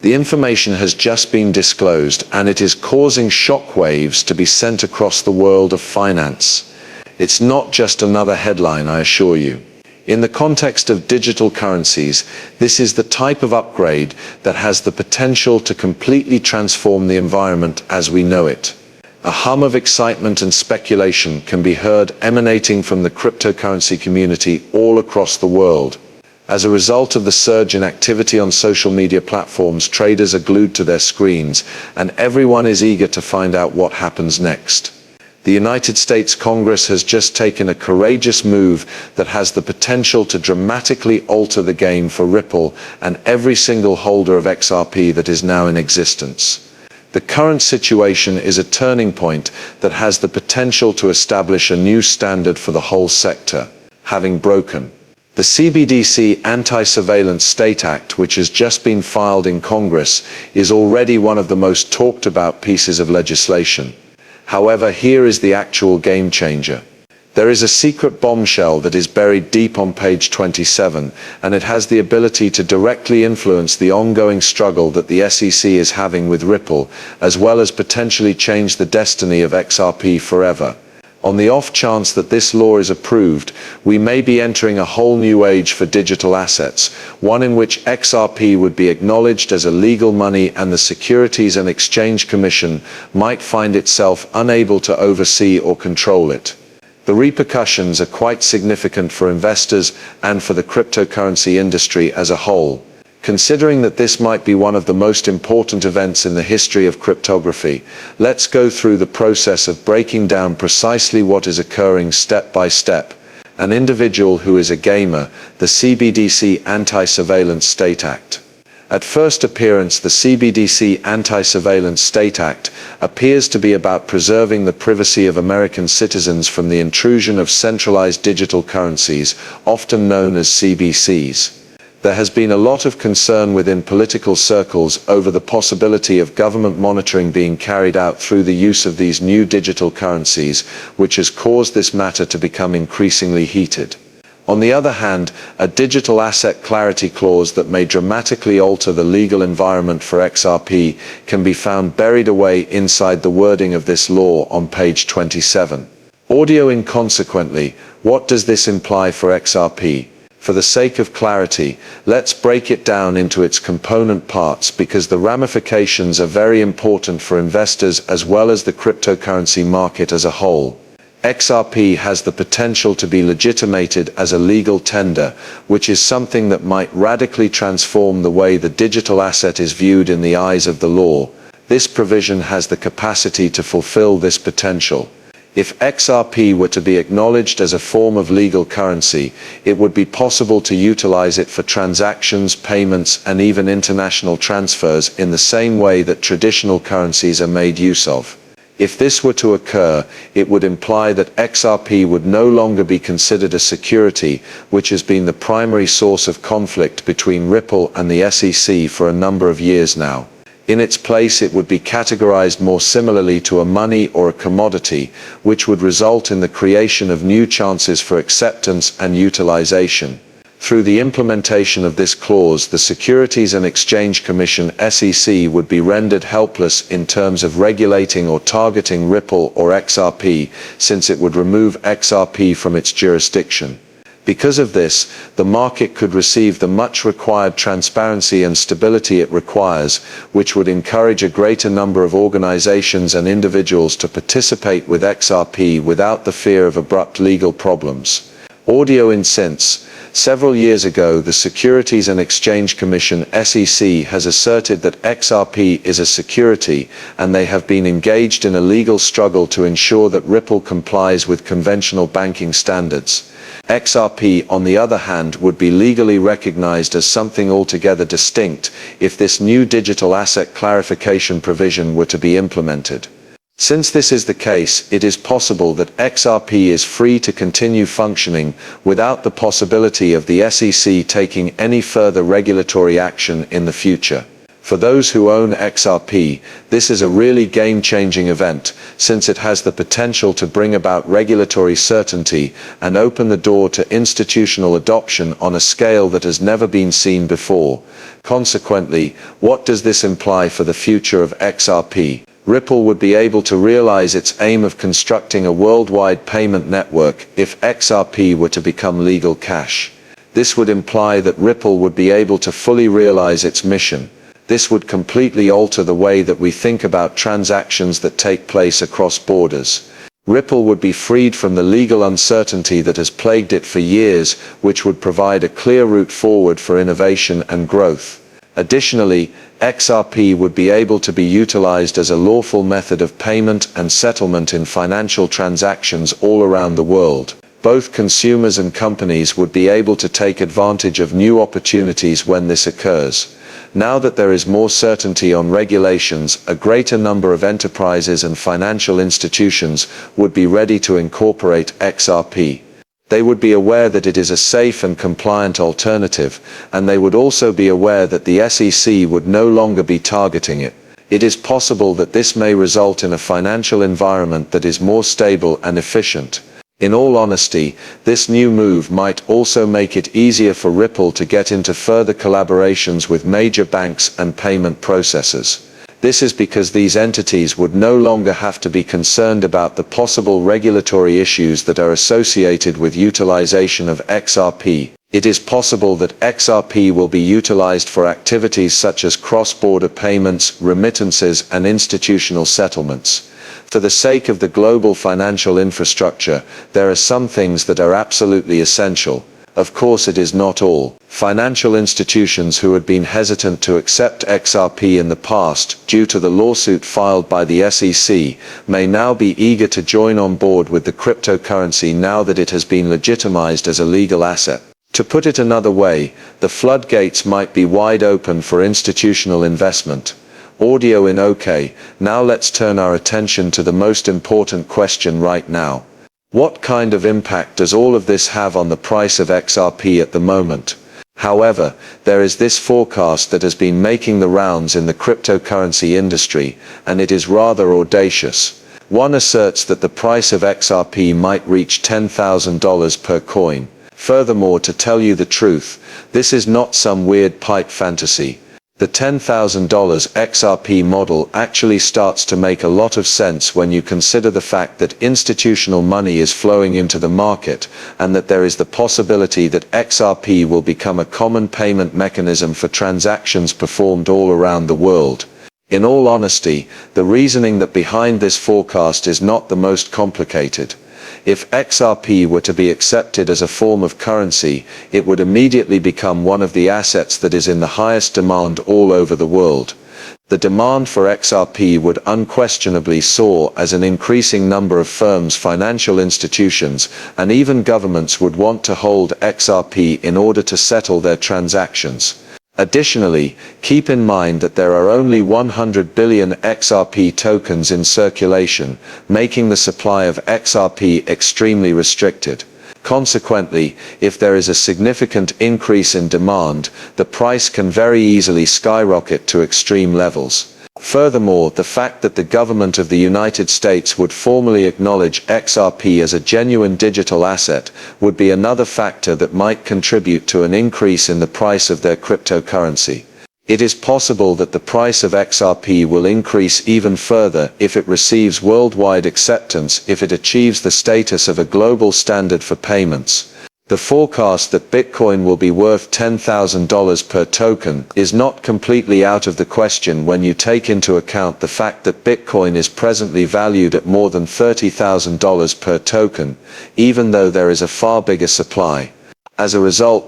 The information has just been disclosed, and it is causing shockwaves to be sent across the world of finance. It's not just another headline, I assure you. In the context of digital currencies, this is the type of upgrade that has the potential to completely transform the environment as we know it. A hum of excitement and speculation can be heard emanating from the cryptocurrency community all across the world. As a result of the surge in activity on social media platforms, traders are glued to their screens, and everyone is eager to find out what happens next. The United States Congress has just taken a courageous move that has the potential to dramatically alter the game for Ripple and every single holder of XRP that is now in existence. The current situation is a turning point that has the potential to establish a new standard for the whole sector, having broken the CBDC Anti-Surveillance State Act, which has just been filed in Congress, is already one of the most talked about pieces of legislation. However, here is the actual game changer. There is a secret bombshell that is buried deep on page 27, and it has the ability to directly influence the ongoing struggle that the SEC is having with Ripple, as well as potentially change the destiny of XRP forever. On the off chance that this law is approved, we may be entering a whole new age for digital assets, one in which XRP would be acknowledged as a legal money and the Securities and Exchange Commission might find itself unable to oversee or control it. The repercussions are quite significant for investors and for the cryptocurrency industry as a whole. Considering that this might be one of the most important events in the history of cryptography, let's go through the process of breaking down precisely what is occurring step by step. An individual who is a gamer, the CBDC Anti-Surveillance State Act. At first appearance, the CBDC Anti-Surveillance State Act appears to be about preserving the privacy of American citizens from the intrusion of centralized digital currencies, often known as CBDCs. There has been a lot of concern within political circles over the possibility of government monitoring being carried out through the use of these new digital currencies, which has caused this matter to become increasingly heated. On the other hand, a digital asset clarity clause that may dramatically alter the legal environment for XRP can be found buried away inside the wording of this law on page 27. Audio inconsequently, what does this imply for XRP? For the sake of clarity, let's break it down into its component parts because the ramifications are very important for investors as well as the cryptocurrency market as a whole. XRP has the potential to be legitimated as a legal tender, which is something that might radically transform the way the digital asset is viewed in the eyes of the law. This provision has the capacity to fulfill this potential. If XRP were to be acknowledged as a form of legal currency, it would be possible to utilize it for transactions, payments, and even international transfers in the same way that traditional currencies are made use of. If this were to occur, it would imply that XRP would no longer be considered a security, which has been the primary source of conflict between Ripple and the SEC for a number of years now. In its place, it would be categorized more similarly to a money or a commodity, which would result in the creation of new chances for acceptance and utilization. Through the implementation of this clause, the Securities and Exchange Commission (SEC) would be rendered helpless in terms of regulating or targeting Ripple or XRP, since it would remove XRP from its jurisdiction. Because of this, the market could receive the much required transparency and stability it requires, which would encourage a greater number of organizations and individuals to participate with XRP without the fear of abrupt legal problems. Audio in sense. Several years ago, the Securities and Exchange Commission (SEC) has asserted that XRP is a security, and they have been engaged in a legal struggle to ensure that Ripple complies with conventional banking standards. XRP, on the other hand, would be legally recognized as something altogether distinct if this new digital asset clarification provision were to be implemented. Since this is the case, it is possible that XRP is free to continue functioning without the possibility of the SEC taking any further regulatory action in the future. For those who own XRP, this is a really game-changing event, since it has the potential to bring about regulatory certainty and open the door to institutional adoption on a scale that has never been seen before. Consequently, what does this imply for the future of XRP? Ripple would be able to realize its aim of constructing a worldwide payment network if XRP were to become legal cash. This would imply that Ripple would be able to fully realize its mission. This would completely alter the way that we think about transactions that take place across borders. Ripple would be freed from the legal uncertainty that has plagued it for years, which would provide a clear route forward for innovation and growth. Additionally, XRP would be able to be utilized as a lawful method of payment and settlement in financial transactions all around the world. Both consumers and companies would be able to take advantage of new opportunities when this occurs. Now that there is more certainty on regulations, a greater number of enterprises and financial institutions would be ready to incorporate XRP. They would be aware that it is a safe and compliant alternative, and they would also be aware that the SEC would no longer be targeting it. It is possible that this may result in a financial environment that is more stable and efficient. In all honesty, this new move might also make it easier for Ripple to get into further collaborations with major banks and payment processors. This is because these entities would no longer have to be concerned about the possible regulatory issues that are associated with utilization of XRP. It is possible that XRP will be utilized for activities such as cross-border payments, remittances, and institutional settlements. For the sake of the global financial infrastructure, there are some things that are absolutely essential. Of course, it is not all. Financial institutions who had been hesitant to accept XRP in the past due to the lawsuit filed by the SEC may now be eager to join on board with the cryptocurrency now that it has been legitimized as a legal asset. To put it another way, the floodgates might be wide open for institutional investment. Audio in OK. Now let's turn our attention to the most important question right now. What kind of impact does all of this have on the price of XRP at the moment? However, there is this forecast that has been making the rounds in the cryptocurrency industry, and it is rather audacious. One asserts that the price of XRP might reach $10,000 per coin. Furthermore, to tell you the truth, this is not some weird pipe fantasy. The $10,000 XRP model actually starts to make a lot of sense when you consider the fact that institutional money is flowing into the market, and that there is the possibility that XRP will become a common payment mechanism for transactions performed all around the world. In all honesty, the reasoning that behind this forecast is not the most complicated. If XRP were to be accepted as a form of currency, it would immediately become one of the assets that is in the highest demand all over the world. The demand for XRP would unquestionably soar as an increasing number of firms, financial institutions, and even governments would want to hold XRP in order to settle their transactions. Additionally, keep in mind that there are only 100 billion XRP tokens in circulation, making the supply of XRP extremely restricted. Consequently, if there is a significant increase in demand, the price can very easily skyrocket to extreme levels. Furthermore, the fact that the government of the United States would formally acknowledge XRP as a genuine digital asset would be another factor that might contribute to an increase in the price of their cryptocurrency. It is possible that the price of XRP will increase even further if it receives worldwide acceptance, if it achieves the status of a global standard for payments. The forecast that Bitcoin will be worth $10,000 per token is not completely out of the question when you take into account the fact that Bitcoin is presently valued at more than $30,000 per token, even though there is a far bigger supply. As a result,